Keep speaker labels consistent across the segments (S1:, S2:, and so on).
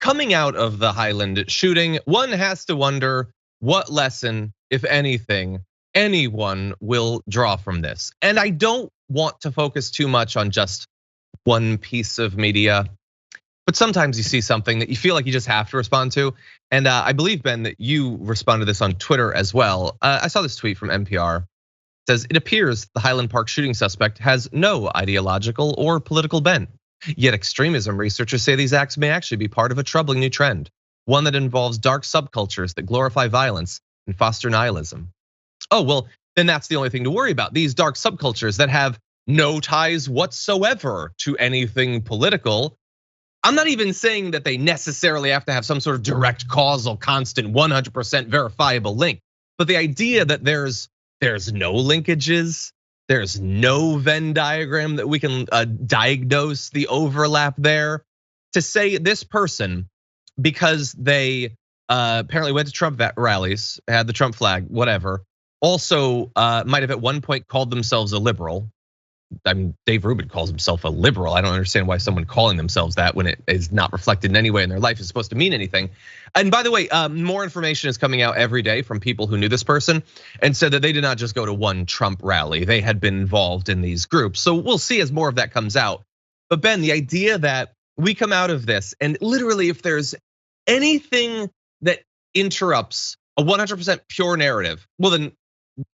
S1: coming out of the Highland shooting, one has to wonder what lesson, if anything, anyone will draw from this. And I don't want to focus too much on just one piece of media, but sometimes you see something that you feel like you just have to respond to. And I believe, Ben, that you responded to this on Twitter as well. I saw this tweet from NPR. It says, it appears the Highland Park shooting suspect has no ideological or political bent. Yet extremism researchers say these acts may actually be part of a troubling new trend, one that involves dark subcultures that glorify violence and foster nihilism. Oh, well, then that's the only thing to worry about. These dark subcultures that have no ties whatsoever to anything political. I'm not even saying that they necessarily have to have some sort of direct, causal, constant, 100% verifiable link. But the idea that there's no linkages, there's no Venn diagram that we can diagnose the overlap there. To say this person, because they apparently went to Trump rallies, had the Trump flag, whatever, also might have at one point called themselves a liberal. I mean, Dave Rubin calls himself a liberal. I don't understand why someone calling themselves that when it is not reflected in any way in their life is supposed to mean anything. And by the way, more information is coming out every day from people who knew this person and said that they did not just go to one Trump rally. They had been involved in these groups. So we'll see as more of that comes out. But Ben, the idea that we come out of this and literally if there's anything that interrupts a 100% pure narrative, well then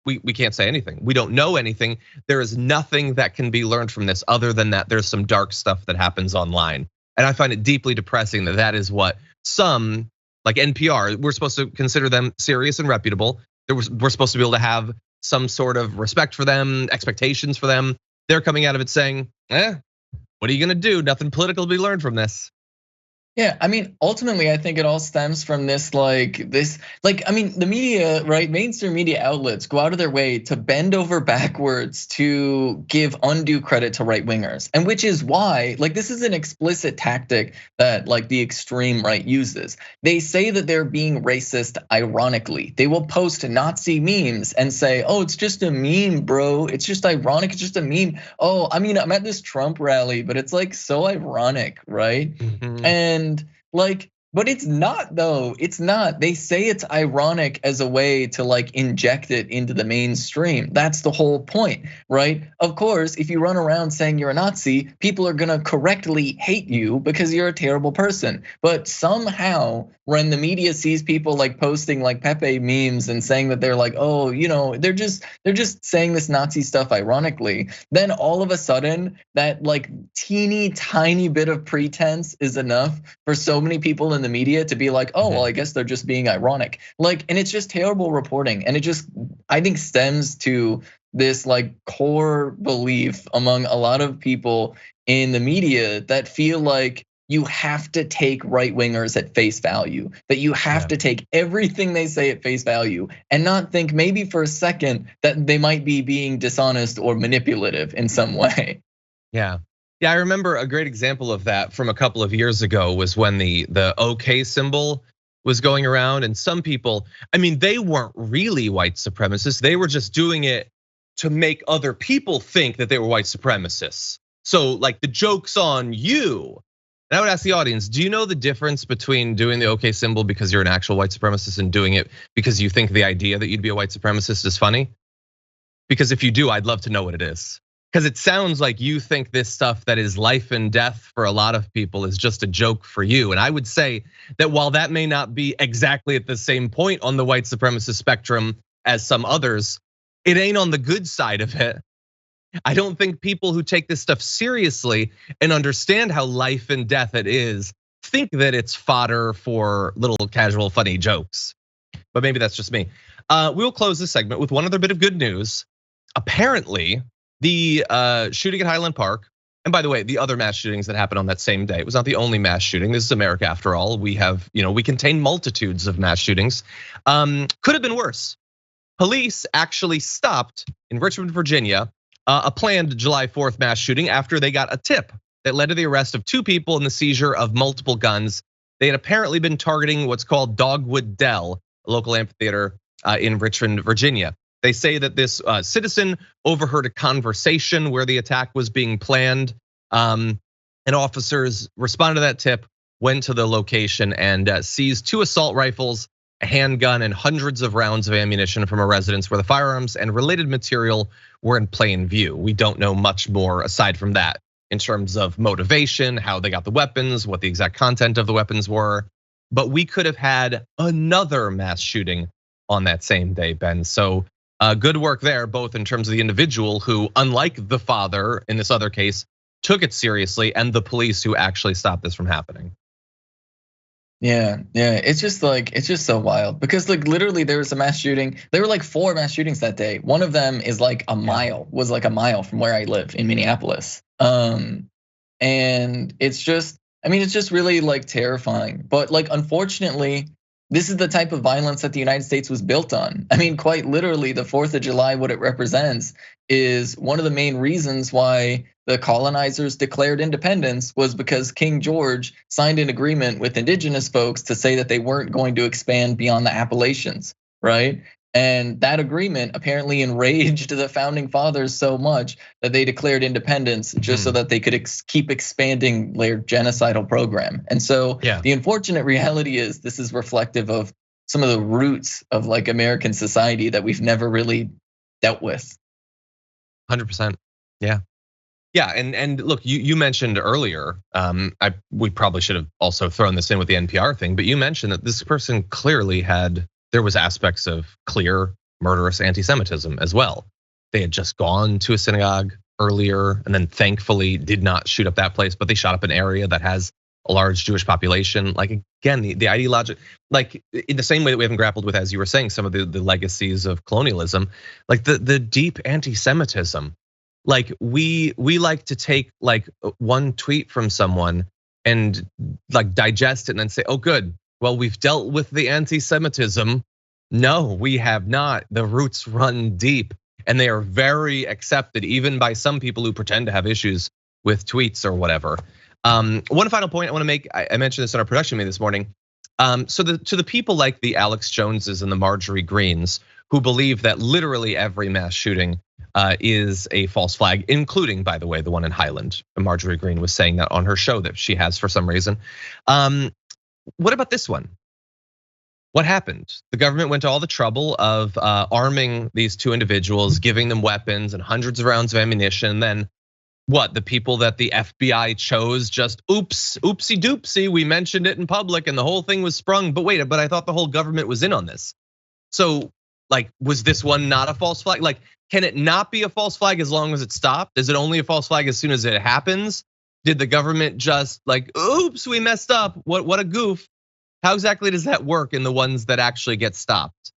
S1: we can't say anything. We don't know anything. There is nothing that can be learned from this other than that there's some dark stuff that happens online. And I find it deeply depressing that that is what some, like NPR, we're supposed to consider them serious and reputable. We're supposed to be able to have some sort of respect for them, expectations for them. They're coming out of it saying, what are you gonna do? Nothing political to be learned from this.
S2: Yeah, I mean, ultimately, I think it all stems from this, I mean, the media, right? Mainstream media outlets go out of their way to bend over backwards to give undue credit to right wingers. And which is why, this is an explicit tactic that the extreme right uses. They say that they're being racist ironically. They will post Nazi memes and say, oh, it's just a meme, bro. It's just ironic, it's just a meme. Oh, I mean, I'm at this Trump rally, but it's so ironic, right? And but it's not though, it's not. They say it's ironic as a way to inject it into the mainstream. That's the whole point, right? Of course, if you run around saying you're a Nazi, people are gonna correctly hate you because you're a terrible person. But somehow, when the media sees people posting Pepe memes and saying that they're oh, they're just saying this Nazi stuff ironically, then all of a sudden that teeny tiny bit of pretense is enough for so many people in the media to be oh, well, I guess they're just being ironic. And it's just terrible reporting. And it just, I think, stems to this core belief among a lot of people in the media that feel you have to take right wingers at face value, that you have to take everything they say at face value and not think maybe for a second that they might be being dishonest or manipulative in some way.
S1: Yeah, I remember a great example of that from a couple of years ago was when the OK symbol was going around and some people, I mean, they weren't really white supremacists. They were just doing it to make other people think that they were white supremacists. So the joke's on you. And I would ask the audience, do you know the difference between doing the OK symbol because you're an actual white supremacist and doing it because you think the idea that you'd be a white supremacist is funny? Because if you do, I'd love to know what it is. Because it sounds like you think this stuff that is life and death for a lot of people is just a joke for you. And I would say that while that may not be exactly at the same point on the white supremacist spectrum as some others, it ain't on the good side of it. I don't think people who take this stuff seriously and understand how life and death it is think that it's fodder for little casual funny jokes. But maybe that's just me. We'll close this segment with one other bit of good news. Apparently, the shooting at Highland Park, and by the way, the other mass shootings that happened on that same day, it was not the only mass shooting. This is America after all. We have, we contain multitudes of mass shootings. Could have been worse. Police actually stopped in Richmond, Virginia, a planned July 4th mass shooting after they got a tip that led to the arrest of 2 people and the seizure of multiple guns. They had apparently been targeting what's called Dogwood Dell, a local amphitheater in Richmond, Virginia. They say that this citizen overheard a conversation where the attack was being planned, and officers responded to that tip, went to the location and seized 2 assault rifles, a handgun, and hundreds of rounds of ammunition from a residence where the firearms and related material were in plain view. We don't know much more aside from that in terms of motivation, how they got the weapons, what the exact content of the weapons were. But we could have had another mass shooting on that same day, Ben. So good work there, both in terms of the individual who, unlike the father in this other case, took it seriously, and the police who actually stopped this from happening.
S2: Yeah, it's just so wild because like literally there was a mass shooting. There were like 4 mass shootings that day. One of them is like a mile from where I live in Minneapolis. And it's just, I mean, it's just really like terrifying. But like, unfortunately, this is the type of violence that the United States was built on. I mean, quite literally, the 4th of July, what it represents is one of the main reasons why the colonizers declared independence was because King George signed an agreement with indigenous folks to say that they weren't going to expand beyond the Appalachians, right? And that agreement apparently enraged the founding fathers so much that they declared independence just so that they could keep expanding their genocidal program. And so the unfortunate reality is this is reflective of some of the roots of like American society that we've never really dealt with.
S1: 100%. Yeah. And look, you mentioned earlier, we probably should have also thrown this in with the NPR thing, but you mentioned that this person clearly there was aspects of clear murderous anti-Semitism as well. They had just gone to a synagogue earlier and then thankfully did not shoot up that place, but they shot up an area that has a large Jewish population. Like again, the ideology, like in the same way that we haven't grappled with, as you were saying, some of the legacies of colonialism, like the deep anti-Semitism. Like we like to take like one tweet from someone and like digest it and then say, oh good, well, we've dealt with the anti-Semitism. No, we have not. The roots run deep and they are very accepted even by some people who pretend to have issues with tweets or whatever. One final point I want to make, I mentioned this in our production meeting this morning. So to the people like the Alex Joneses and the Marjorie Greens who believe that literally every mass shooting is a false flag, including, by the way, the one in Highland. Marjorie Greene was saying that on her show that she has for some reason. What about this one? What happened? The government went to all the trouble of arming these 2 individuals, giving them weapons and hundreds of rounds of ammunition. And then what? The people that the FBI chose just oopsie doopsie. We mentioned it in public and the whole thing was sprung. But wait, but I thought the whole government was in on this. So like, was this one not a false flag? Like, can it not be a false flag as long as it stopped? Is it only a false flag as soon as it happens? Did the government just like, oops, we messed up? What a goof. How exactly does that work in the ones that actually get stopped?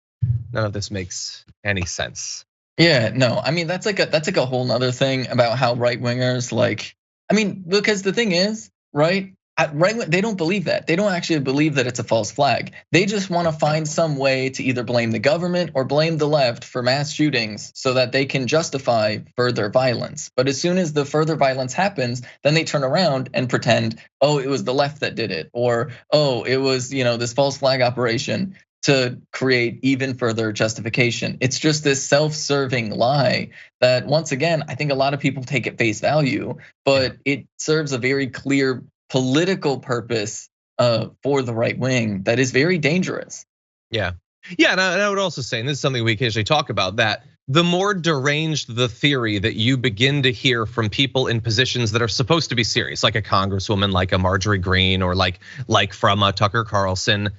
S1: None of this makes any sense.
S2: Yeah, no, I mean, that's like a whole nother thing about how right wingers like, I mean, because the thing is, right? They don't believe that. They don't actually believe that it's a false flag. They just want to find some way to either blame the government or blame the left for mass shootings so that they can justify further violence. But as soon as the further violence happens, then they turn around and pretend, oh, it was the left that did it, or oh, it was, this false flag operation to create even further justification. It's just this self-serving lie that once again, I think a lot of people take at face value, but it serves a very clear political purpose for the right wing that is very dangerous.
S1: Yeah, and I would also say, and this is something we occasionally talk about, that the more deranged the theory that you begin to hear from people in positions that are supposed to be serious, like a congresswoman, like a Marjorie Greene, or like from a Tucker Carlson,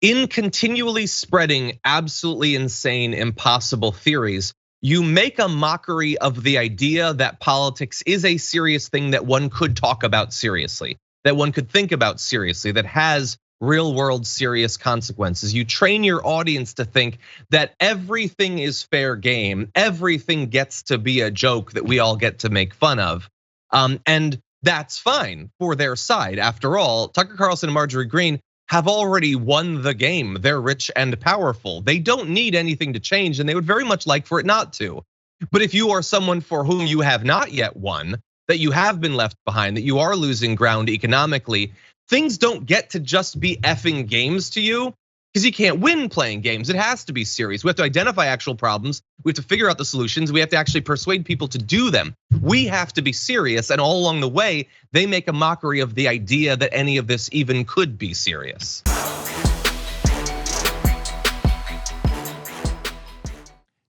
S1: in continually spreading absolutely insane, impossible theories, you make a mockery of the idea that politics is a serious thing that one could talk about seriously, that one could think about seriously, that has real world serious consequences. You train your audience to think that everything is fair game, everything gets to be a joke that we all get to make fun of. And that's fine for their side. After all, Tucker Carlson and Marjorie Greene have already won the game. They're rich and powerful. They don't need anything to change, and they would very much like for it not to. But if you are someone for whom you have not yet won, that you have been left behind, that you are losing ground economically, things don't get to just be effing games to you, because you can't win playing games. It has to be serious. We have to identify actual problems. We have to figure out the solutions. We have to actually persuade people to do them. We have to be serious, and all along the way, they make a mockery of the idea that any of this even could be serious.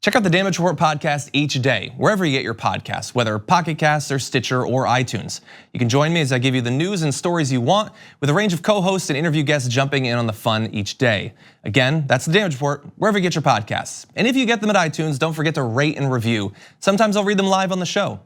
S3: Check out the Damage Report podcast each day, wherever you get your podcasts, whether Pocket Casts or Stitcher or iTunes. You can join me as I give you the news and stories you want, with a range of co-hosts and interview guests jumping in on the fun each day. Again, that's the Damage Report, wherever you get your podcasts. And if you get them at iTunes, don't forget to rate and review. Sometimes I'll read them live on the show.